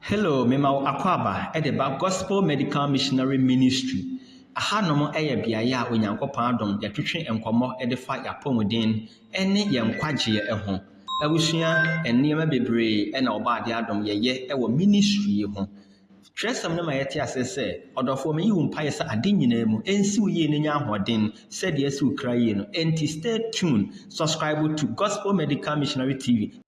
Hello, Mema Akwaba, Edeba Gospel Medical Missionary Ministry. Aha nomo eye biaya onyankopon adom ya twetwe enkomo edefa yapomuden ene ye nkwagye eho. Abusua enema bebre ena obaade adom ye ewo ministry ho. Tresam na mayete asese odofo me yiwu mpaye sa ade nyina mu ensi uye ne nya ahoden said yes ukraye no. Enti stay tuned. Subscribe to Gospel Medical Missionary TV.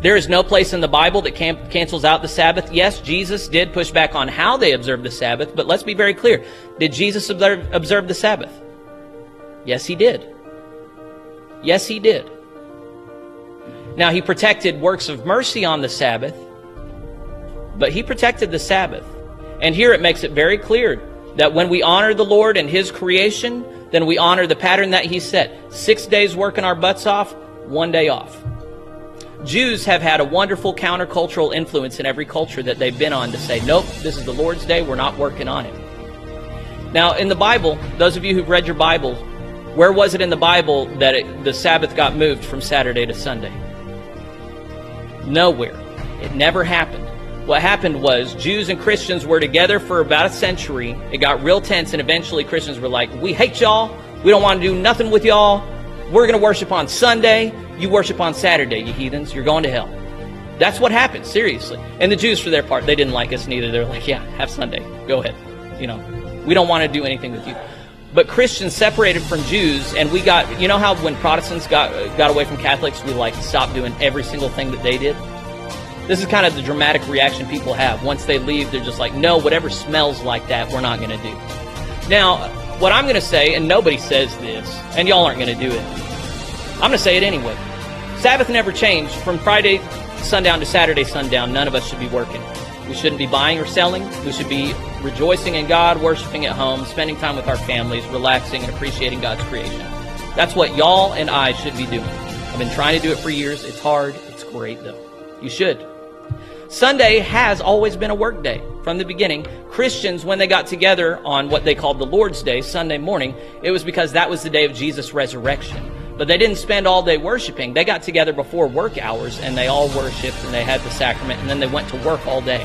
There is no place in the Bible that cancels out the Sabbath. Yes, Jesus did push back on how they observed the Sabbath, but let's be very clear. Did Jesus observe the Sabbath? Yes, he did. Yes, he did. Now, he protected works of mercy on the Sabbath, but he protected the Sabbath. And here it makes it very clear that when we honor the Lord and his creation, then we honor the pattern that he set. 6 days working our butts off, 1 day off. Jews have had a wonderful countercultural influence in every culture that they've been on to say, nope, this is the Lord's day, we're not working on it. Now, in the Bible, those of you who've read your Bible, where was it in the Bible that the Sabbath got moved from Saturday to Sunday? Nowhere. It never happened. What happened was Jews and Christians were together for about a century. It got real tense, and eventually Christians were like, we hate y'all. We don't want to do nothing with y'all. We're going to worship on Sunday. You worship on Saturday, you heathens. You're going to hell. That's what happened, seriously. And the Jews, for their part, they didn't like us neither. They're like, yeah, have Sunday. Go ahead. We don't want to do anything with you. But Christians separated from Jews, and we got, you know how when Protestants got away from Catholics, we stopped doing every single thing that they did? This is kind of the dramatic reaction people have. Once they leave, they're just like, no, whatever smells like that, we're not going to do. Now, what I'm going to say, and nobody says this, and y'all aren't going to do it, I'm going to say it anyway. Sabbath never changed. From Friday sundown to Saturday sundown, none of us should be working. We shouldn't be buying or selling. We should be rejoicing in God, worshiping at home, spending time with our families, relaxing, and appreciating God's creation. That's what y'all and I should be doing. I've been trying to do it for years. It's hard. It's great, though. You should. Sunday has always been a work day. From the beginning, Christians, when they got together on what they called the Lord's Day, Sunday morning, it was because that was the day of Jesus' resurrection. But they didn't spend all day worshiping. They got together before work hours, and they all worshiped, and they had the sacrament, and then they went to work all day.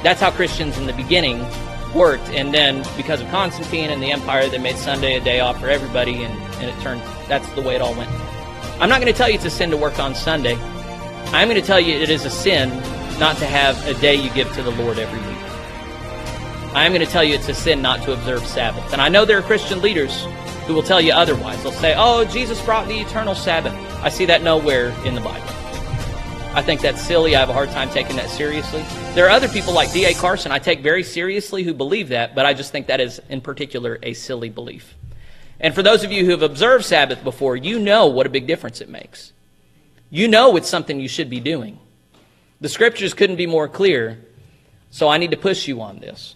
That's how Christians in the beginning worked. And then because of Constantine and the empire, they made Sunday a day off for everybody, and it turned, that's the way it all went. I'm not going to tell you it's a sin to work on Sunday. I'm going to tell you it is a sin not to have a day you give to the Lord every week. I'm going to tell you it's a sin not to observe Sabbath. And I know there are Christian leaders who will tell you otherwise. They'll say, oh, Jesus brought the eternal Sabbath. I see that nowhere in the Bible. I think that's silly. I have a hard time taking that seriously. There are other people like D.A. Carson I take very seriously who believe that, but I just think that is, in particular, a silly belief. And for those of you who have observed Sabbath before, you know what a big difference it makes. You know it's something you should be doing. The scriptures couldn't be more clear, so I need to push you on this.